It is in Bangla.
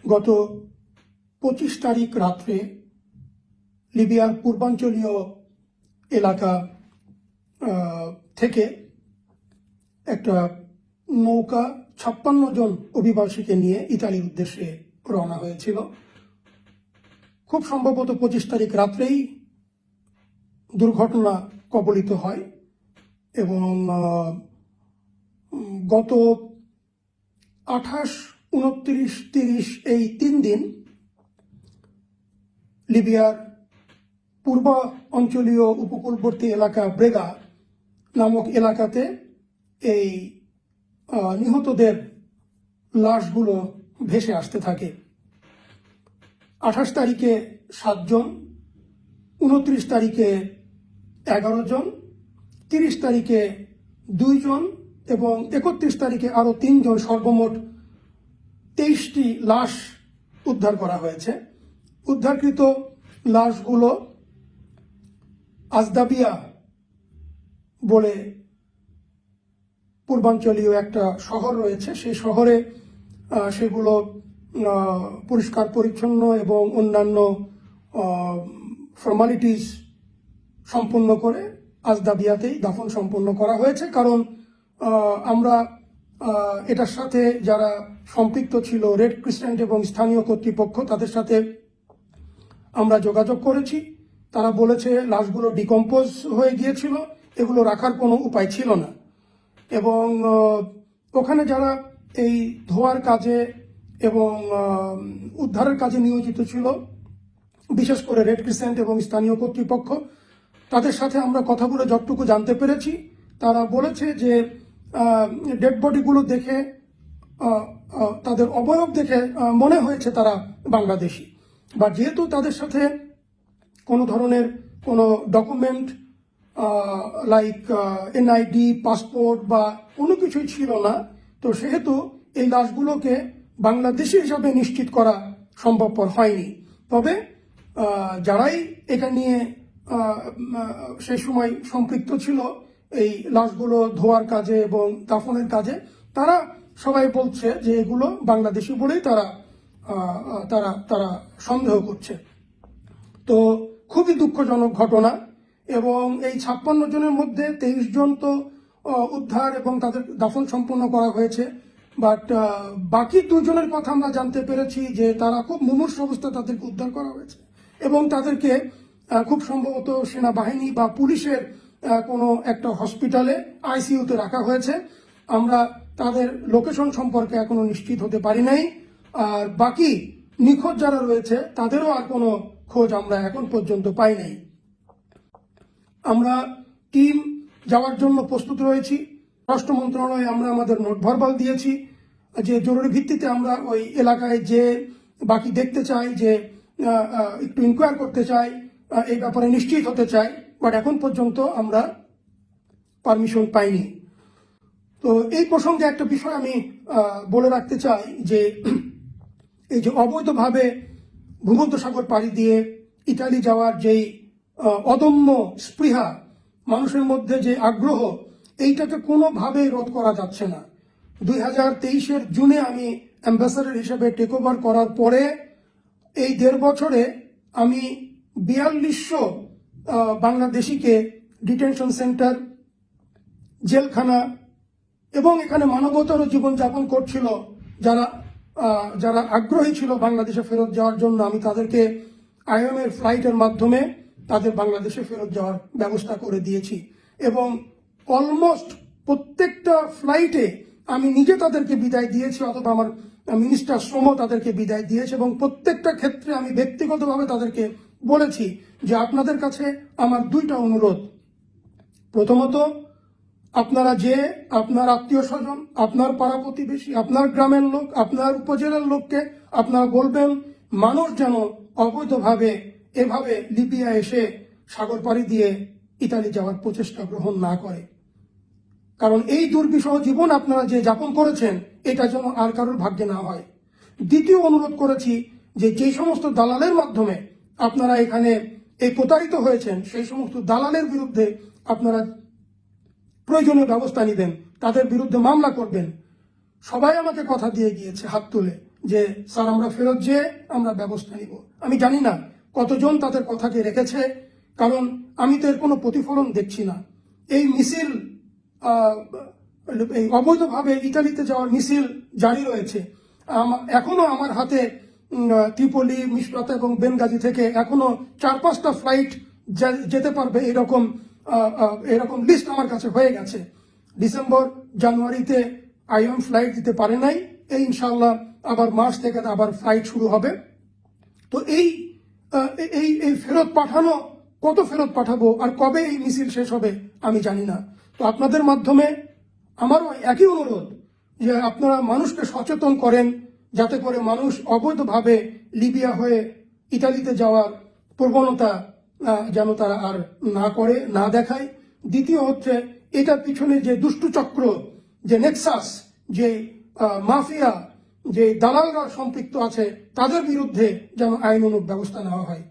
গত 25 তারিখ রাত্রে লিবিয়ার পূর্বাঞ্চলীয় এলাকা থেকে একটা নৌকা 56 জন অভিবাসীকে নিয়ে ইতালির উদ্দেশ্যে রওনা হয়েছিল। খুব সম্ভবত 25 তারিখ রাত্রেই দুর্ঘটনা কবলিত হয় এবং গত 28, 29, 30 এই 3 দিন লিবিয়ার পূর্ব অঞ্চলীয় উপকূলবর্তী এলাকা ব্রেগা নামক এলাকাতে এই নিহতদের লাশগুলো ভেসে আসতে থাকে। 28 তারিখে 7 জন, 29 তারিখে 11 জন, 30 তারিখে 2 জন এবং 31 তারিখে আরো 3 জন, সর্বমোট 23টি লাশ উদ্ধার করা হয়েছে। উদ্ধারকৃত লাশগুলো আজদাবিয়া বলে পূর্বাঞ্চলীয় একটা শহর রয়েছে, সেই শহরে সেগুলো পরিষ্কার পরিচ্ছন্ন এবং অন্যান্য ফর্মালিটিস সম্পন্ন করে আজদাবিয়াতেই দাফন সম্পন্ন করা হয়েছে। কারণ আমরা এটার সাথে যারা সম্পৃক্ত ছিল, রেড ক্রিসেন্ট এবং স্থানীয় কর্তৃপক্ষ, তাদের সাথে আমরা যোগাযোগ করেছি। তারা বলেছে লাশগুলো ডিকম্পোজ হয়ে গিয়েছিল, এগুলো রাখার কোনো উপায় ছিল না। এবং ওখানে যারা এই ধোয়ার কাজে এবং উদ্ধারের কাজে নিয়োজিত ছিল, বিশেষ করে রেড ক্রিসেন্ট এবং স্থানীয় কর্তৃপক্ষ, তাদের সাথে আমরা কথা বলে যতটুকু জানতে পেরেছি, তারা বলেছে যে ডেড বডিগুলো দেখে, তাদের অবয়ব দেখে মনে হয়েছে তারা বাংলাদেশি। বা যেহেতু তাদের সাথে কোনো ধরনের কোনো ডকুমেন্ট লাইক এনআইডি, পাসপোর্ট বা কোনো কিছুই ছিল না, তো সেহেতু এই লাশগুলোকে বাংলাদেশি হিসাবে নিশ্চিত করা সম্ভবপর হয়নি। তবে যারাই এটা নিয়ে সেই সময় সম্পৃক্ত ছিল এই লাশগুলো ধোয়ার কাজে এবং দাফনের কাজে, তারা সবাই বলছে যে এগুলো বাংলাদেশি বলেই তারা তারা তারা সন্দেহ করছে। তো খুবই দুঃখজনক ঘটনা। এবং এই 56 জনের মধ্যে 23 জন তো উদ্ধার এবং তাদের দাফন সম্পন্ন করা হয়েছে। বাট বাকি 2 জনের কথা আমরা জানতে পেরেছি যে তারা খুব মুমূর্ষ অবস্থায় তাদেরকে উদ্ধার করা হয়েছে এবং তাদেরকে খুব সম্ভবত সেনাবাহিনী বা পুলিশের কোনো একটা হসপিটালে আইসিইউতে রাখা হয়েছে। আমরা তাদের লোকেশন সম্পর্কে এখনো নিশ্চিত হতে পারি নাই। আর বাকি নিখোঁজ যারা রয়েছে তাদেরও আর কোনো খোঁজ আমরা এখন পর্যন্ত পাই নাই। আমরা টিম যাওয়ার জন্য প্রস্তুত রয়েছি। স্বরাষ্ট্র মন্ত্রণালয়ে আমরা আমাদের নোট ভার্বাল দিয়েছি যে জরুরি ভিত্তিতে আমরা ওই এলাকায় যে বাকি দেখতে চাই, যে একটু ইনকোয়ার করতে চাই, এই ব্যাপারে নিশ্চিত হতে চাই। বাট এখন পর্যন্ত আমরা পারমিশন পাইনি। তো এই প্রসঙ্গে একটা বিষয় আমি বলে রাখতে চাই যে এই যে অবৈধভাবে ভূমধ্যসাগর পাড়ি দিয়ে ইতালি যাওয়ার যেই অদম্য স্পৃহা, মানুষের মধ্যে যে আগ্রহ, এইটাকে কোনোভাবেই রোধ করা যাচ্ছে না। 2023-এর জুনে আমি অ্যাম্বাসাডর হিসেবে টেক ওভার করার পরে এই 1.5 বছরে আমি 4200 বাংলাদেশিকে ডিটেনশন সেন্টার, জেলখানা এবং এখানে মানবতারও জীবনযাপন করছিল যারা আগ্রহী ছিল বাংলাদেশে ফেরত যাওয়ার জন্য, আমি তাদেরকে আইএমএর ফ্লাইটের মাধ্যমে তাদের বাংলাদেশে ফেরত যাওয়ার ব্যবস্থা করে দিয়েছি। এবং অলমোস্ট প্রত্যেকটা ফ্লাইটে আমি নিজে তাদেরকে বিদায় দিয়েছি, অথবা আমার মিনিস্টার শ্রম তাদেরকে বিদায় দিয়েছে। এবং প্রত্যেকটা ক্ষেত্রে আমি ব্যক্তিগতভাবে তাদেরকে বলেছি যে আপনাদের কাছে আমার 2টা অনুরোধ। প্রথমত, আপনারা যে আপনার আত্মীয় স্বজন, আপনার পাড়া প্রতিবেশী, আপনার গ্রামের লোক, আপনার উপজেলার লোককে আপনারা বলবেন মানুষ যেন অবৈধভাবে এভাবে লিবিয়া এসে সাগর পাড়ি দিয়ে ইতালি যাওয়ার প্রচেষ্টা গ্রহণ না করে। কারণ এই দুর্বিষহ জীবন আপনারা যে যাপন করেছেন, এটা যেন আর কারোর ভাগ্যে না হয়। দ্বিতীয় অনুরোধ করেছি যে যেই সমস্ত দালালের মাধ্যমে আপনারা এখানে এই প্রতারিত হয়েছেন, সেই সমস্ত দালালের বিরুদ্ধে আপনারা প্রয়োজনীয় ব্যবস্থা নেবেন, তাদের বিরুদ্ধে মামলা করবেন। সবাই আমাকে কথা দিয়ে গিয়েছে হাত তুলে, যে স্যার আমরা ফেরত যেয়ে আমরা ব্যবস্থা নিব। আমি জানি না কতজন তাদের কথাকে রেখেছে, কারণ আমি তো এর কোনো প্রতিফলন দেখছি না। এই মিছিল এই অবৈধভাবে ইতালিতে যাওয়ার মিছিল জারি রয়েছে। এখনো আমার হাতে ত্রিপলি, মিশরাত এবং বেনগাজি থেকে এখনো 4-5টা ফ্লাইট যেতে পারবে এরকম লিস্ট আমার কাছে হয়ে গেছে। ডিসেম্বর জানুয়ারিতে আইওএম ফ্লাইট দিতে পারে নাই, এই ইনশাল্লাহ আবার মার্চ থেকে আবার ফ্লাইট শুরু হবে। তো এই ফেরত পাঠানো, কত ফেরত পাঠাবো আর কবে এই মিছিল শেষ হবে আমি জানি না। তো আপনাদের মাধ্যমে আমারও একই অনুরোধ যে আপনারা মানুষকে সচেতন করেন, যাতে করে মানুষ অবৈধভাবে লিবিয়া হয়ে ইতালিতে যাওয়ার প্রবণতা যেন তারা আর না করে, না দেখায়। দ্বিতীয় হচ্ছে এটার পিছনে যে দুষ্টু চক্র, যে নেক্সাস, যে মাফিয়া, যে দালালরা সম্পৃক্ত আছে, তাদের বিরুদ্ধে যেন আইনানুগ ব্যবস্থা নেওয়া হয়।